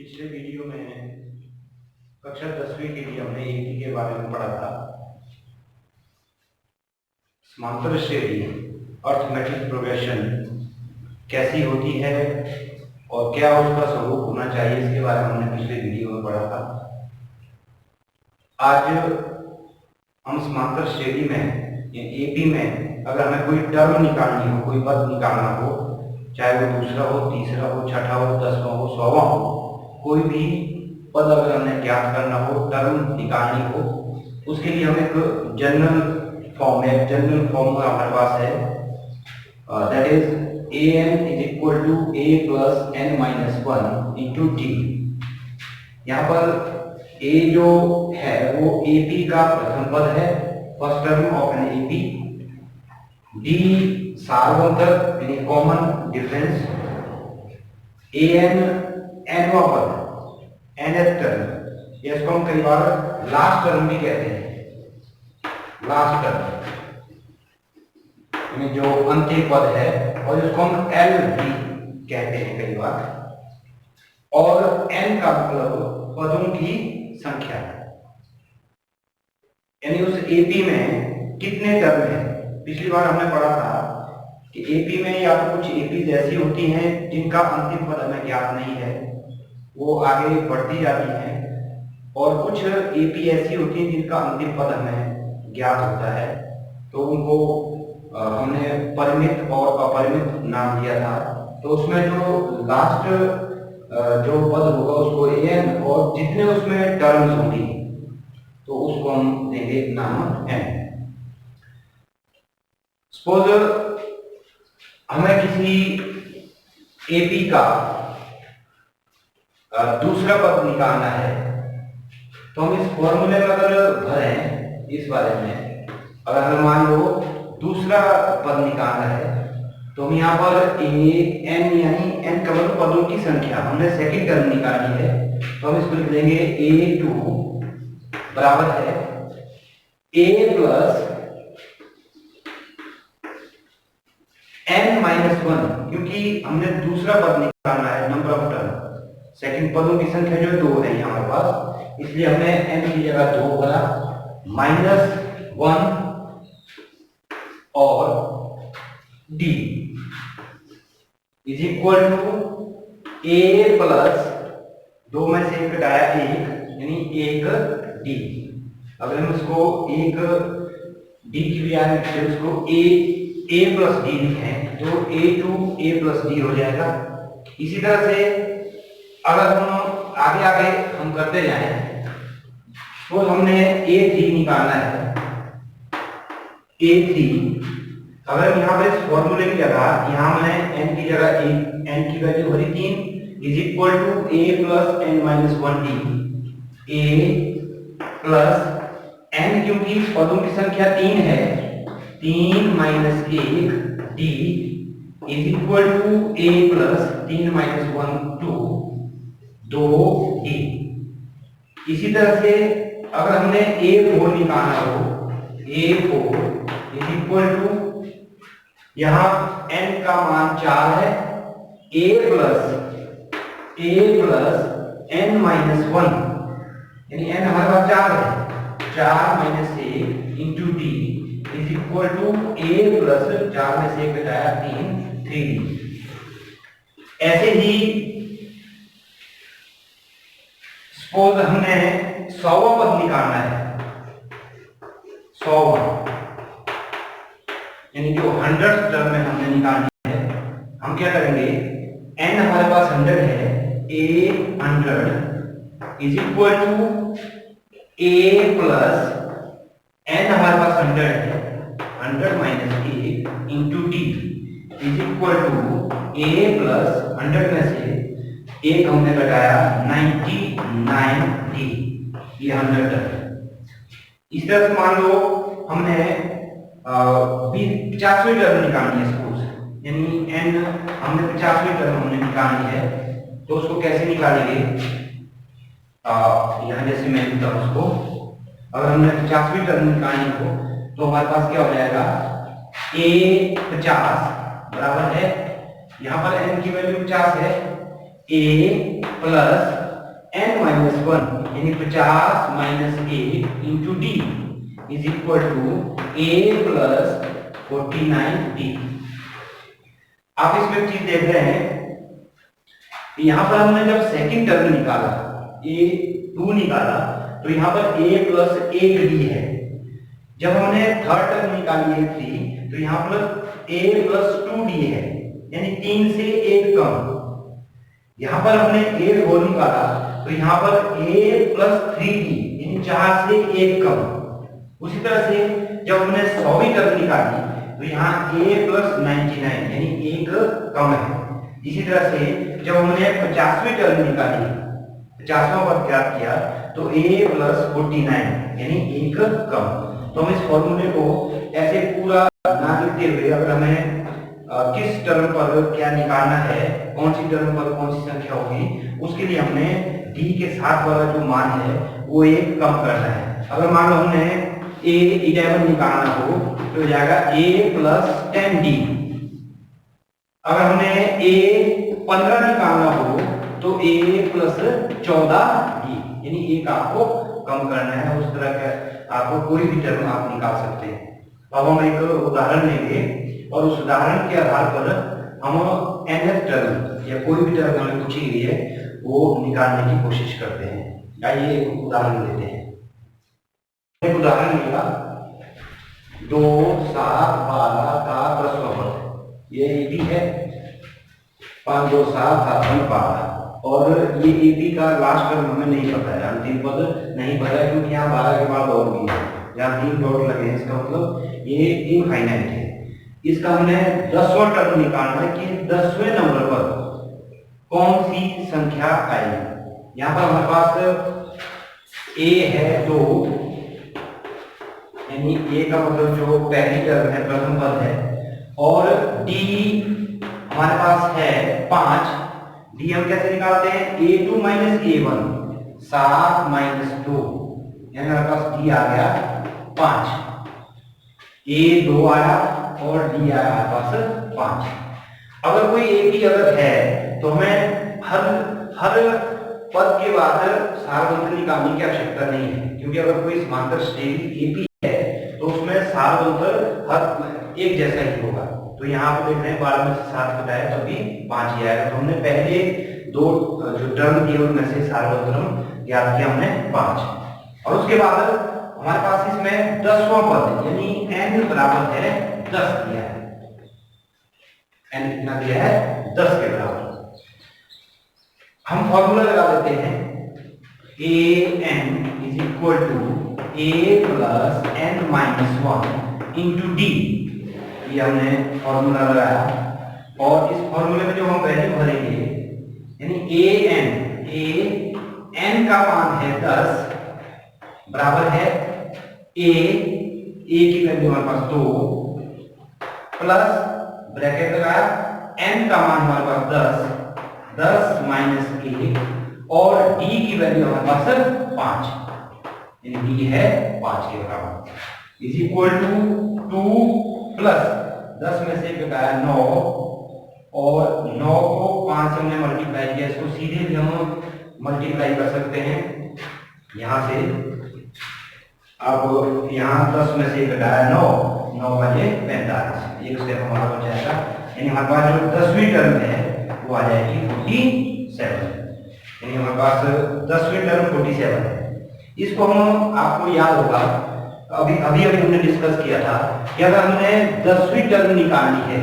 पिछले वीडियो में कक्षा 10वीं के लिए हमने एपी के बारे में पढ़ा था। समांतर श्रेणी अर्थमेटिक प्रोग्रेशन कैसी होती है और क्या उसका स्वरूप होना चाहिए, इसके बारे में हमने पिछले वीडियो में पढ़ा था। आज हम समांतर श्रेणी में एपी में अगर हमें कोई टर्म निकालनी हो, कोई पद निकालना हो, चाहे वो दूसरा हो, तीसरा हो, छठा हो, 10वां हो, 100वां हो, कोई भी पद अगर हमें ज्ञात करना हो, टर्म निकालनी हो, उसके लिए हम एक जनरल फॉर्म हमारे पास है, that is an is equal to a plus n minus 1 into T. यहाँ पर a जो है वो ap का प्रथम पद है, first term of an ap। d सार्वभौमिक यानी कॉमन डिफरेंस। an nवां पद, nth टर्म, इसको हम कई बार लास्ट टर्म भी कहते हैं। लास्ट टर्म यानी जो अंतिम पद है, और इसको हम एल भी कहते हैं कई बार। और n का मतलब पदों की संख्या, यानी उस एपी में कितने टर्म है। पिछली बार हमने पढ़ा था कि एपी में या तो कुछ एपी ऐसी होती हैं जिनका अंतिम पद हमें ज्ञात नहीं है, वो आगे बढ़ती जाती हैं, और कुछ एपी ऐसी होती हैं जिनका अंतिम पद हमें ज्ञात होता है, तो उनको हमने परिमित और अपरिमित नाम दिया था। तो उसमें जो लास्ट जो पद होगा उसको an, और जितने उसमें टर्म्स होंगी तो उसको हम देंगे नाम n। सपोज हमें किसी एपी का दूसरा पद निकालना है, तो हम इस फॉर्मूले में अगर भरें इस बारे में, अगर हमें मान लो दूसरा पद निकालना है, तो हम यहाँ पर n यानी n का मतलब पदों की संख्या, हमने सेकंड टर्म निकाली है, तो हम इसको लिख देंगे a2 बराबर है a प्लस n माइनस 1, क्योंकि हमने दूसरा पद निकालना है, नंबर ऑफ टर्म, सेकंड पदों की संख्या जो 2 है यहाँ हमारे पास, इसलिए हमने n की जगह 2 भरा, माइनस 1 और d is equal to a plus 2 में से एक घटाया 1 यानी 1 d। अगर हम इसको एक d की बजाय लिखते उसको a प्लस d लिखें तो a2 a प्लस d हो जाएगा। इसी तरह से अगर हम आगे हम करते जाएं, तो हमने a3 निकालना है, a3 अगर यहाँ पे इस फॉर्मूले की जगह यहाँ मैंने n की जगह n की वैल्यू भरी 3 is equal to a plus n minus 1 d। a plus n क्योंकि पदों की संख्या 3 है, 3 minus 1 d is equal to a plus 3 minus 1 2 d। इसी तरह से अगर हमने a4 निकालना हो, a4 इज इक्वल टू यहाँ n का मान 4 है, a प्लस n माइनस 1 यानी n हमारे पास 4 है, 4 minus 1 into D is equal to a plus 4 में से 1 घटाया 3d। ऐसे ही सपोज हमने 100वां पद निकालना है, 100वां यानी जो 100th टर्म में हमने निकालनी है, हम क्या करेंगे, n हमारे पास 100 है, a100 is equal to a plus n हमारे पास 100 है, 100 minus a into D is equal to a plus 100 में से एक हमने घटाया 99d, ये 100 टर्म। इस तरह से मान लो हमने 50वीं टर्म निकालनी है सपोज, यानी n हमने 50वीं टर्म हमने निकालनी है, तो उसको कैसे निकालेंगे, यहाँ जैसे मैं लिखता हूँ उसको, अगर हमने 50वीं टर्म निकालनी हो तो हमारे पास क्या हो जाएगा, a50 बराबर है, यहाँ पर n की वैल्यू 50 है, a प्लस n माइनस 1 यानी 50 minus a into D is equal to a plus 49d। आप इसमें एक चीज देख रहे हैं, यहां पर हमने जब सेकंड टर्म निकाला a2 निकाला तो यहां पर a प्लस 1d है। जब हमने थर्ड टर्म निकाली है 3 तो यहां पर a प्लस 2d है, यानी 3 से 1 कम। यहां पर हमने a4 निकाला तो यहां पर a प्लस 3d यानी 4 से 1 कम। उसी तरह से जब हमने 100वीं टर्म निकाली तो यहाँ a प्लस 99 यानी 1 कम है। इसी तरह से जब हमने 50वीं टर्म निकाली, 50वां पद ज्ञात किया तो a प्लस 49 यानी 1 कम। तो हम इस फॉर्मूले को ऐसे पूरा ना लिखते हुए अगर हमें किस टर्म पर क्या निकालना है, कौन सी टर्म पर कौन सी संख्या होगी, उसके लिए हमने d के साथ वाला जो मान है वो 1 कम करना है। अगर मान लो हमने a11 निकालना हो तो हो जाएगा a प्लस 10d। अगर हमने a15 निकालना हो तो a प्लस 14d यानी 1 आपको कम करना है। उस तरह का आपको कोई भी टर्म आप निकाल सकते हैं। अब हम एक उदाहरण लेंगे और उस उदाहरण के आधार पर हम nth टर्म या कोई भी टर्म हमें पूछी गई है वो निकालने की कोशिश करते हैं। आइए एक उदाहरण लेते हैं। एक उदाहरण लिया 2, 7, 12 का 10वां पद, ये एपी है। 5, 2, 7, 7, 12 और ये एपी का लास्ट टर्म हमें नहीं पता है, अंतिम पद नहीं पता है क्योंकि यहाँ 12 के बाद और भी है, यहाँ 3 डॉट लगे हैं, इसका मतलब ये इनफाइनाइट है। इसका हमने 10वां टर्म निकालना है कि 10वें नंबर पर कौन सी संख्या आएगी। यहाँ पर हमारे पास a है 2 यानी a का मतलब जो पहली टर्म है, प्रथम पद है, और d हमारे पास है 5। d हम कैसे निकालते हैं, a2 माइनस a1 7 माइनस 2 यानी हमारे पास d आ गया 5, a2 आया और d आया हमारे पास 5। अगर कोई एक ही अगर है तो हमें हर पद के बाद सारवंत्र निकालने की आवश्यकता नहीं है, क्योंकि अगर कोई समांतर श्रेणी एपी है तो उसमें सारवंत्र हर एक जैसा ही होगा। तो यहाँ आप देख रहे हैं 12 में से 7 घटाया तो भी 5 ही आएगा। तो हमने पहले दो जो टर्म दिए उनमें से सारवंत्र ज्ञात किया हमने 5, और उसके बाद हमारे पास इसमें 10वां पद यानी n बराबर है 10 दिया है। n कितना दिया है, 10 के बराबर। हम फॉर्मूला लगा देते हैं an is equal to a plus n minus 1 into D. ये हमने फॉर्मूला लगाया और इस फॉर्मूले में जो हम वैल्यू भरेंगे यानी an का मान है 10 बराबर है a की वैल्यू हमारे पास 2 प्लस ब्रैकेट लगाया n का मान हमारे पास 10 माइनस 1 और d की वैल्यू हमारे पास 5 यानी d है 5 के बराबर इज इक्वल टू 2 प्लस 10 में से घटाया 9 और 9 को 5 से हमने मल्टीप्लाई किया, इसको सीधे भी हम मल्टीप्लाई कर सकते हैं। यहां से अब यहाँ 10 में से घटाया 9, 9 बजे 45, एक स्टेप हमारा बच जाएगा। यानी हमारे पास जो 10वीं टर्म है वो आ जाएगी 47, यानी हमारे पास 10वीं टर्म 47 है। इसको हम आपको याद होगा अभी हमने डिस्कस किया था कि अगर हमने 10वीं टर्म निकालनी है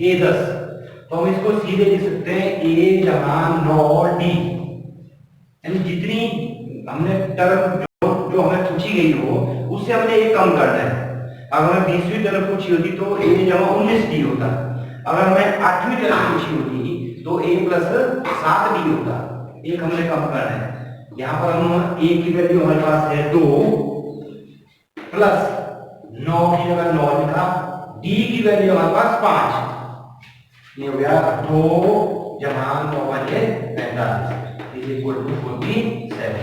a10 तो हम इसको सीधे लिख सकते हैं a जहां 9d, यानी जितनी हमने टर्म जो हमें पूछी गई हो उससे हमने एक कम करना है। अगर हमें 20वीं टर्म पूछी होती तो a जमा 19d होता, अगर हमें 8वीं टर्म पूछी होती तो a प्लस 7d होता, एक हमने कम करना है। यहाँ पर हम a की वैल्यू हमारे पास है 2 प्लस 9 की जगह 9 लिखा, d की वैल्यू हमारे पास 5, ये हो गया 2 जमा 9 बजे 45 इज इक्वल टू 47।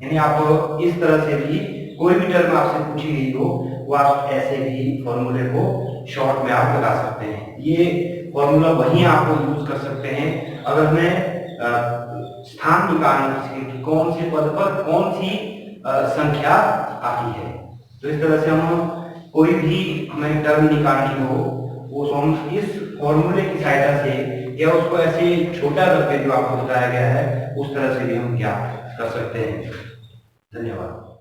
यानी आप इस तरह से भी कोई भी टर्म आपसे पूछी गई हो वो आप ऐसे भी फॉर्मूले को शॉर्ट में आप लगा सकते हैं। ये फॉर्मूला वहीं आपको यूज कर सकते हैं अगर हमें स्थान निकालना कि कौन से पद पर कौन सी संख्या आती है। तो इस तरह से हम कोई भी हमें टर्म निकालनी हो वो हम इस फॉर्मूले की सहायता से या उसको ऐसे छोटा करके जो आपको बताया गया है उस तरह से भी हम ज्ञात कर सकते हैं। धन्यवाद।